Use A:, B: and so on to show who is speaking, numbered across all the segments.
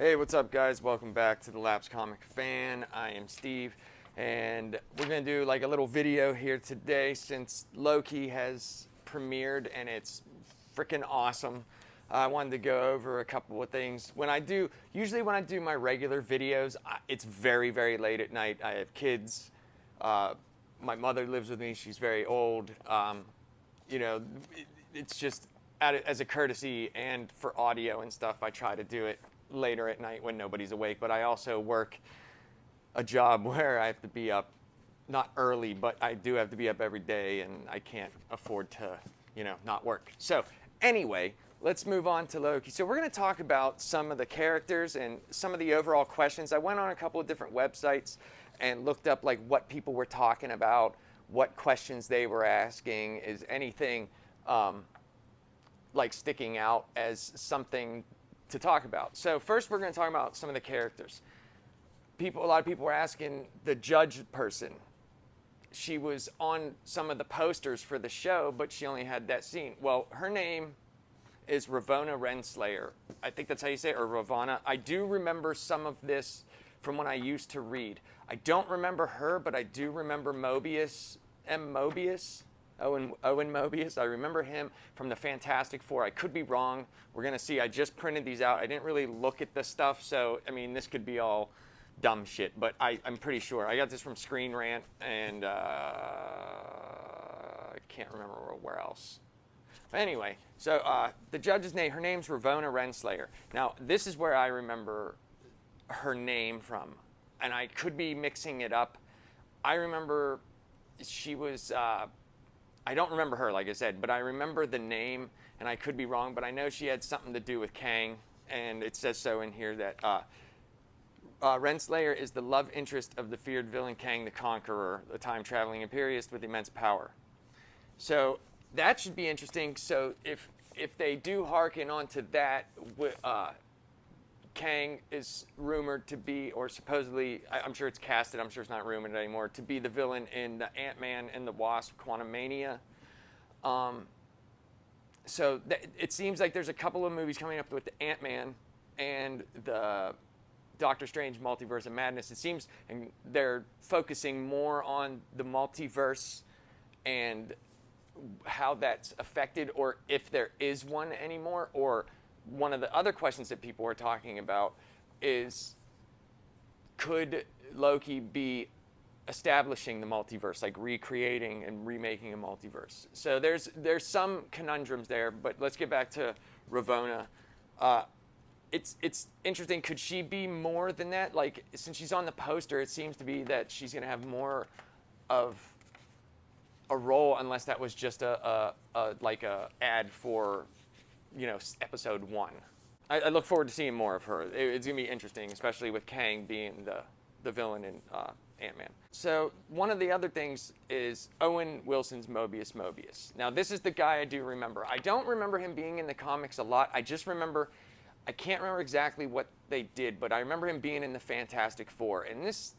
A: Hey, what's up, guys? Welcome back to the Lapsed Comic Fan. I am Steve, and we're going to do like a little video here today since Loki has premiered and it's freaking awesome. I wanted to go over a couple of things. Usually when I do my regular videos, it's very, very late at night. I have kids. My mother lives with me. She's very old. It's just as a courtesy and for audio and stuff, I try to do it later at night when nobody's awake. But I also work a job where I have to be up, not early, but I do have to be up every day, and I can't afford to, not work. So anyway, let's move on to Loki. So we're going to talk about some of the characters and some of the overall questions. I went on a couple of different websites and looked up like what people were talking about, what questions they were asking. Is anything like sticking out as something to talk about? So first we're going to talk about some of the characters. A lot of people were asking the judge person. She was on some of the posters for the show, but she only had that scene. Well, her name is Ravonna Renslayer. I think that's how you say it, or Ravonna. I do remember some of this from when I used to read. I don't remember her, but I do remember Mobius, Owen Mobius. I remember him from the Fantastic Four. I could be wrong. We're going to see. I just printed these out. I didn't really look at the stuff, so, I mean, this could be all dumb shit, but I'm pretty sure. I got this from Screen Rant, and I can't remember where else. But anyway, so the judge's name, her name's Ravonna Renslayer. Now, this is where I remember her name from, and I could be mixing it up. I remember she was... I don't remember her, like I said, but I remember the name, and I could be wrong, but I know she had something to do with Kang, and it says so in here that Renslayer is the love interest of the feared villain Kang the Conqueror, the time-traveling imperialist with immense power. So that should be interesting. So if they do hearken onto that, Kang is rumored to be, or supposedly, I'm sure it's casted, I'm sure it's not rumored anymore, to be the villain in the Ant-Man and the Wasp Quantumania. So it seems like there's a couple of movies coming up with the Ant-Man and the Doctor Strange Multiverse of Madness. It seems and they're focusing more on the multiverse and how that's affected, or if there is one anymore. Or one of the other questions that people were talking about is, could Loki be establishing the multiverse, like recreating and remaking a multiverse? So there's some conundrums there, but let's get back to Ravonna. It's interesting. Could she be more than that? Like, since she's on the poster, it seems to be that she's going to have more of a role, unless that was just a ad for, episode 1. I look forward to seeing more of her. It's going to be interesting, especially with Kang being the villain in Ant-Man. So one of the other things is Owen Wilson's Mobius. Now, this is the guy I do remember. I don't remember him being in the comics a lot. I just remember, I can't remember exactly what they did, but I remember him being in the Fantastic Four. And this,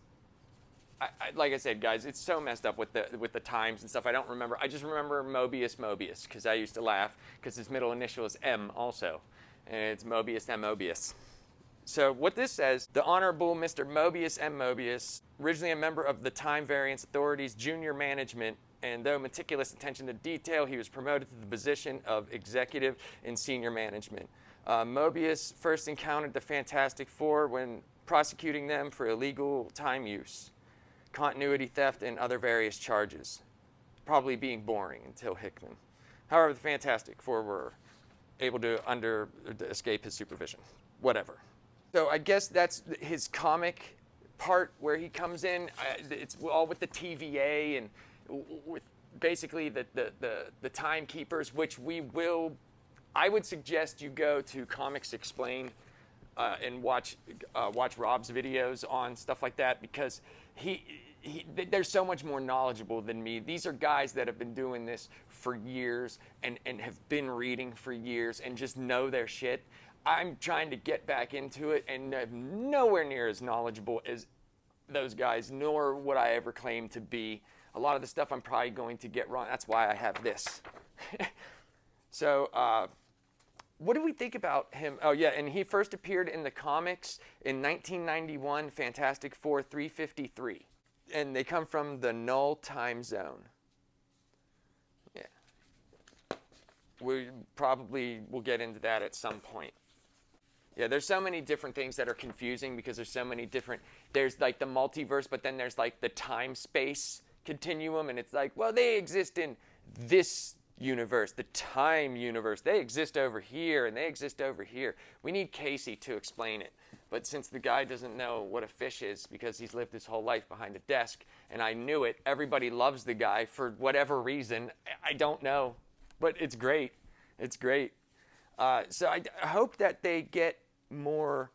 A: like I said, guys, it's so messed up with the times and stuff. I don't remember. I just remember Mobius, because I used to laugh because his middle initial is M also, and it's Mobius M. Mobius. So what this says, the Honorable Mr. Mobius M. Mobius, originally a member of the Time Variance Authority's junior management, and though meticulous attention to detail, he was promoted to the position of executive in senior management. Mobius first encountered the Fantastic Four when prosecuting them for illegal time use, continuity theft, and other various charges, probably being boring until Hickman. However, the Fantastic Four were able to escape his supervision. Whatever. So I guess that's his comic part where he comes in. It's all with the TVA and with basically the timekeepers, which I would suggest you go to Comics Explained and watch Rob's videos on stuff like that, because they're so much more knowledgeable than me. These are guys that have been doing this for years and have been reading for years and just know their shit. I'm trying to get back into it, and I'm nowhere near as knowledgeable as those guys, nor would I ever claim to be. A lot of the stuff I'm probably going to get wrong. That's why I have this. So what do we think about him? Oh yeah, and he first appeared in the comics in 1991, Fantastic Four 353. And they come from the Null time zone. Yeah. We probably will get into that at some point. Yeah, there's so many different things that are confusing because there's so many different, there's like the multiverse, but then there's like the time-space continuum, and it's like, well, they exist in this universe, the time universe. They exist over here, and they exist over here. We need Casey to explain it. But since the guy doesn't know what a fish is because he's lived his whole life behind a desk, and I knew it, everybody loves the guy for whatever reason. I don't know, but it's great. It's great. So I hope that they get more.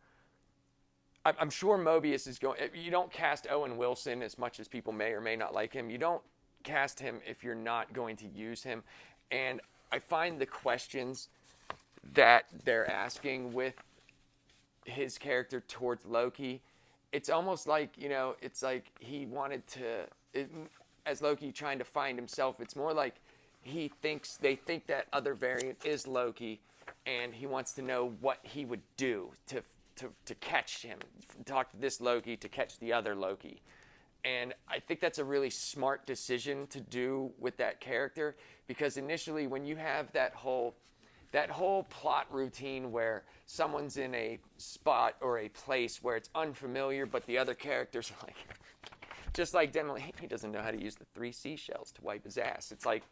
A: I'm sure Mobius is going. You don't cast Owen Wilson, as much as people may or may not like him. You don't cast him if you're not going to use him. And I find the questions that they're asking with his character towards Loki, it's almost like, it's like he wanted to, as Loki trying to find himself, it's more like they think that other variant is Loki, and he wants to know what he would do to catch him, talk to this Loki to catch the other Loki. And I think that's a really smart decision to do with that character, because initially when you have that whole plot routine where someone's in a spot or a place where it's unfamiliar, but the other characters are like, just like Demo, he doesn't know how to use the 3 seashells to wipe his ass. It's like,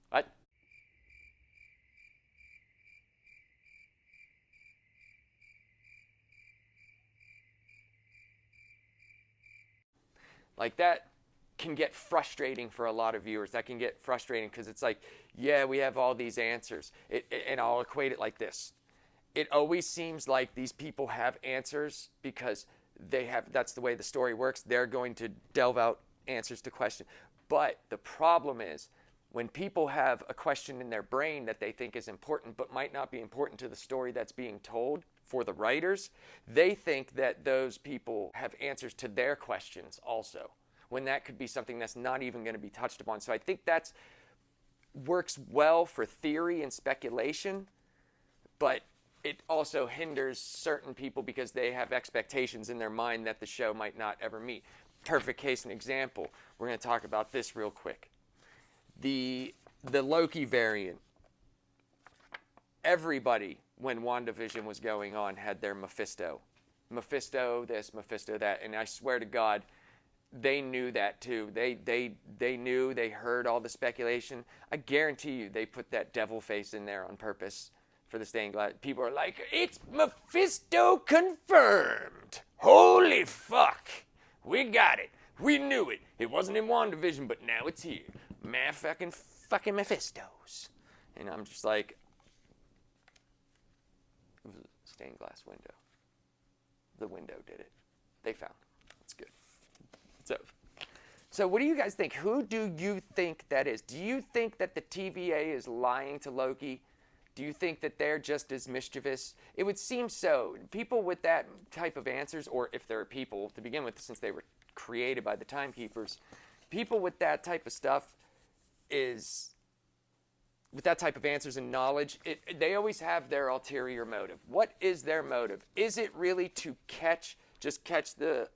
A: what? Like that can get frustrating for a lot of viewers. That can get frustrating because it's like, yeah, we have all these answers. And I'll equate it like this. It always seems like these people have answers because that's the way the story works. They're going to delve out answers to questions. But the problem is when people have a question in their brain that they think is important but might not be important to the story that's being told for the writers, they think that those people have answers to their questions also, when that could be something that's not even going to be touched upon. So I think that works well for theory and speculation, but it also hinders certain people because they have expectations in their mind that the show might not ever meet. Perfect case and example. We're going to talk about this real quick. The Loki variant. Everybody, when WandaVision was going on, had their Mephisto. Mephisto this, Mephisto that. And I swear to God, they knew that too. They knew, they heard all the speculation. I guarantee you they put that devil face in there on purpose for the stained glass. People are like, it's Mephisto confirmed. Holy fuck. We got it. We knew it. It wasn't in WandaVision, but now it's here. Fucking Mephistos. And I'm just like, it was a stained glass window. The window did it. They found it. It's good. So what do you guys think? Who do you think that is? Do you think that the TVA is lying to Loki? Do you think that they're just as mischievous? It would seem so. People with that type of answers, or if there are people to begin with, since they were created by the timekeepers, people with that type of stuff with that type of answers and knowledge, they always have their ulterior motive. What is their motive? Is it really to catch the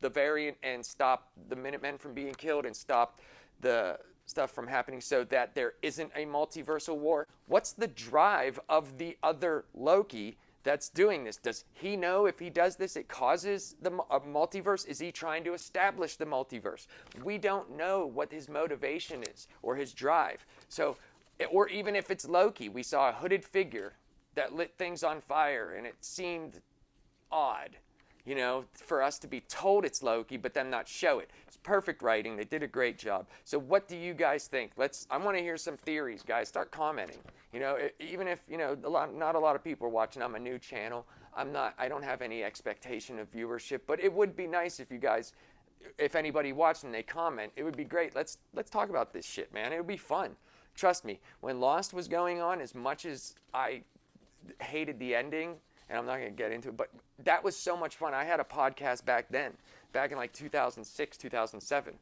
A: variant and stop the Minutemen from being killed and stop the stuff from happening so that there isn't a multiversal war? What's the drive of the other Loki that's doing this? Does he know if he does this, it causes a multiverse? Is he trying to establish the multiverse? We don't know what his motivation is or his drive. So, or even if it's Loki, we saw a hooded figure that lit things on fire, and it seemed odd, for us to be told it's Loki, but then not show it. It's perfect writing. They did a great job. So what do you guys think? I want to hear some theories, guys. Start commenting. Even if, not a lot of people are watching. I'm a new channel. I don't have any expectation of viewership, but it would be nice if you guys, if anybody watching, they comment. It would be great. Let's talk about this shit, man. It would be fun. Trust me, when Lost was going on, as much as I hated the ending, and I'm not going to get into it, but that was so much fun. I had a podcast back in like 2006, 2007,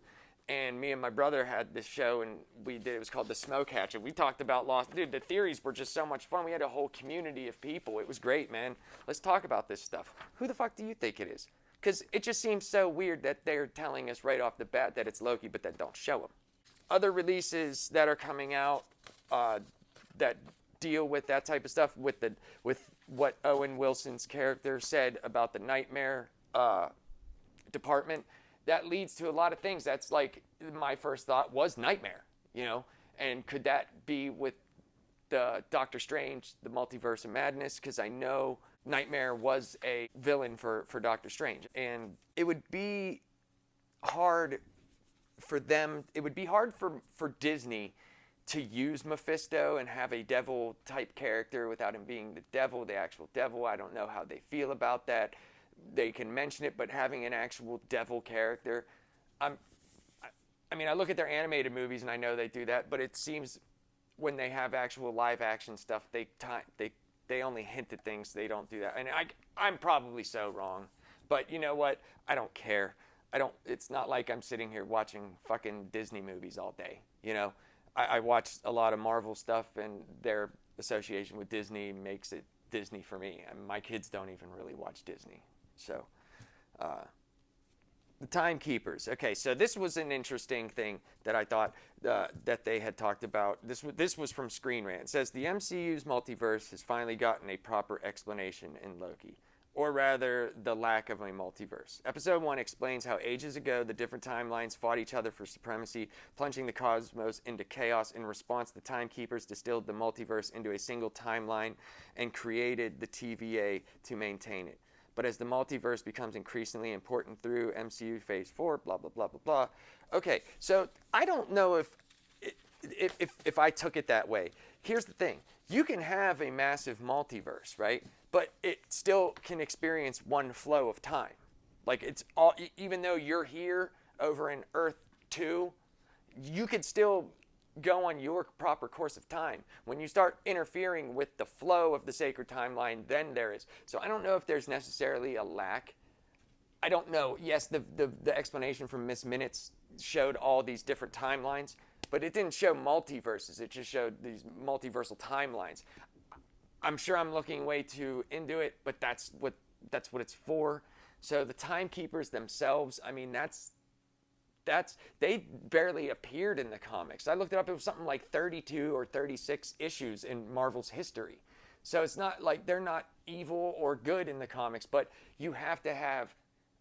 A: And me and my brother had this show, and it was called The Smoke Hatch, and we talked about Lost. Dude, the theories were just so much fun. We had a whole community of people. It was great, man. Let's talk about this stuff. Who the fuck do you think it is? Because it just seems so weird that they're telling us right off the bat that it's Loki, but then don't show him. Other releases that are coming out that deal with that type of stuff, with what Owen Wilson's character said about the Nightmare department, that leads to a lot of things. That's like, my first thought was Nightmare, you know? And could that be with the Doctor Strange, the Multiverse of Madness? Because I know Nightmare was a villain for Doctor Strange. And it would be hard for them, it would be hard for Disney to use Mephisto and have a devil type character without him being the devil, the actual devil. I don't know how they feel about that. They can mention it, but having an actual devil character, I mean, I look at their animated movies and I know they do that, but it seems when they have actual live action stuff, they only hint at things. They don't do that. And I'm probably so wrong, but you know what? I don't care. It's not like I'm sitting here watching fucking Disney movies all day, you know? I watch a lot of Marvel stuff, and their association with Disney makes it Disney for me. I mean, my kids don't even really watch Disney. So, the Timekeepers. Okay, so this was an interesting thing that I thought that they had talked about. This was from Screen Rant. It says, the MCU's multiverse has finally gotten a proper explanation in Loki. Or rather, the lack of a multiverse. Episode 1 explains how ages ago the different timelines fought each other for supremacy, plunging the cosmos into chaos. In response, the Timekeepers distilled the multiverse into a single timeline and created the TVA to maintain it. But as the multiverse becomes increasingly important through MCU Phase 4, blah, blah, blah, blah, blah. Okay, so I don't know if I took it that way. Here's the thing. You can have a massive multiverse, right? But it still can experience one flow of time. Like, it's all, even though you're here over in Earth 2, you could still go on your proper course of time. When you start interfering with the flow of the sacred timeline, then there is. So I don't know if there's necessarily a lack. I don't know. Yes, the explanation from Miss Minutes showed all these different timelines, but it didn't show multiverses. It just showed these multiversal timelines. I'm sure I'm looking way too into it, but that's what it's for. So the Timekeepers themselves, I mean, they barely appeared in the comics. I looked it up. It was something like 32 or 36 issues in Marvel's history. So it's not like they're not evil or good in the comics, but you have to have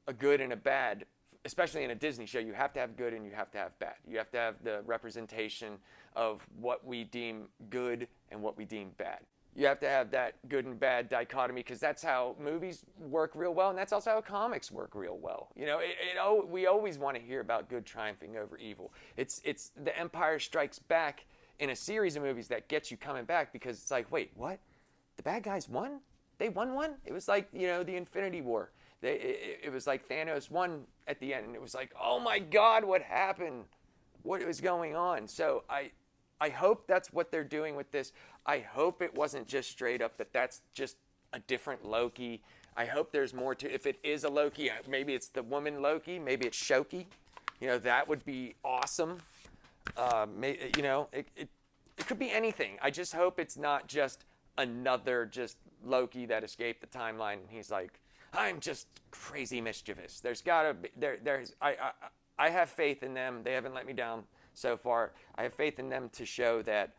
A: a good and a bad, especially in a Disney show. You have to have good and you have to have bad. You have to have the representation of what we deem good and what we deem bad. You have to have that good and bad dichotomy, because that's how movies work real well, and that's also how comics work real well. You know, we always want to hear about good triumphing over evil. It's the Empire Strikes Back in a series of movies that gets you coming back, because it's like, wait, what? The bad guys won? They won one? It was like, you know, the Infinity War. It was like Thanos won at the end, and it was like, oh my God, what happened? What was going on? So I hope that's what they're doing with this. I hope it wasn't just straight up that that's just a different Loki. I hope there's more to, if it is a Loki, maybe it's the woman Loki, maybe it's Shoki. You know, that would be awesome. You know, it could be anything. I just hope it's not just another just Loki that escaped the timeline and he's like, I'm just crazy mischievous. There's gotta be, I have faith in them. They haven't let me down so far. I have faith in them to show that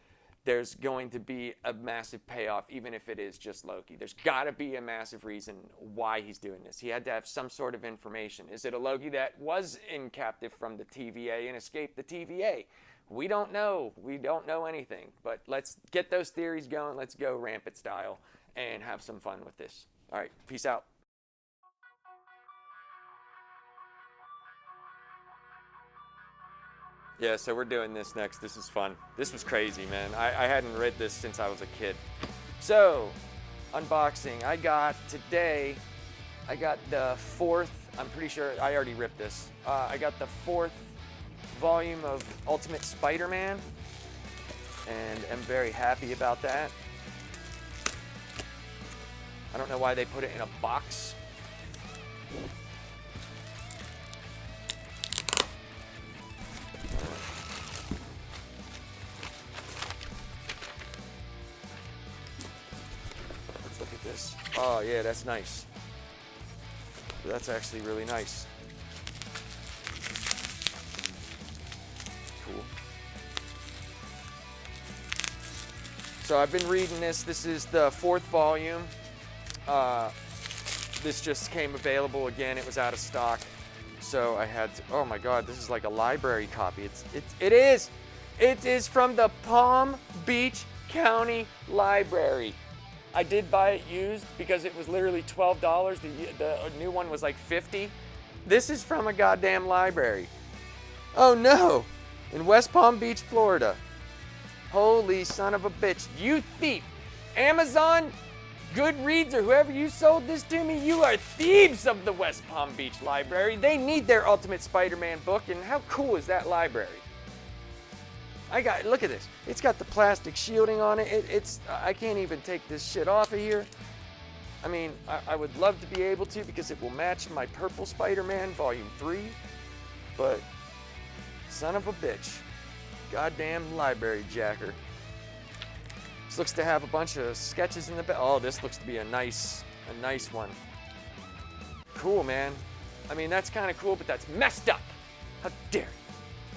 A: there's going to be a massive payoff, even if it is just Loki. There's got to be a massive reason why he's doing this. He had to have some sort of information. Is it a Loki that was in captive from the TVA and escaped the TVA? We don't know. We don't know anything. But let's get those theories going. Let's go rampant style and have some fun with this. All right, peace out. Yeah, so we're doing this next. This is fun. This was crazy, man. I hadn't read this since I was a kid. So, unboxing. I got the fourth, I'm pretty sure, I already ripped this. I got the fourth volume of Ultimate Spider-Man, and am very happy about that. I don't know why they put it in a box. Oh yeah, that's nice. That's actually really nice. Cool. So I've been reading this. This is the 4th volume. This just came available again. It was out of stock. So I had to, oh my God, this is like a library copy. It is from the Palm Beach County Library. I did buy it used because it was literally $12. The new one was like $50. This is from a goddamn library. Oh no, in West Palm Beach, Florida. Holy son of a bitch, you thief. Amazon, Goodreads, or whoever you sold this to me, you are thieves of the West Palm Beach Library. They need their Ultimate Spider-Man book, and how cool is that library? Look at this. It's got the plastic shielding on it. I can't even take this shit off of here. I mean, I would love to be able to because it will match my purple Spider-Man Volume 3, but son of a bitch. Goddamn library jacker. This looks to have a bunch of sketches in the back. Oh, this looks to be a nice one. Cool, man. I mean, that's kind of cool, but that's messed up. How dare you?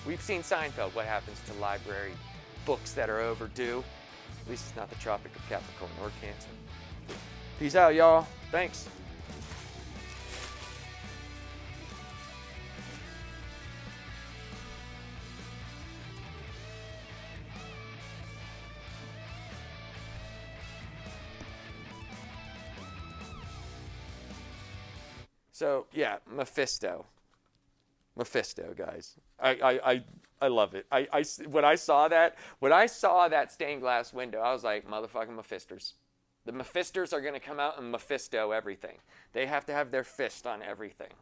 A: We've seen Seinfeld, what happens to library books that are overdue. At least it's not the Tropic of Capricorn or Cancer. Peace out, y'all. Thanks. So yeah, Mephisto, guys. I love it. When I saw that stained glass window, I was like, motherfucking Mephisters. The Mephisters are gonna come out and Mephisto everything. They have to have their fist on everything.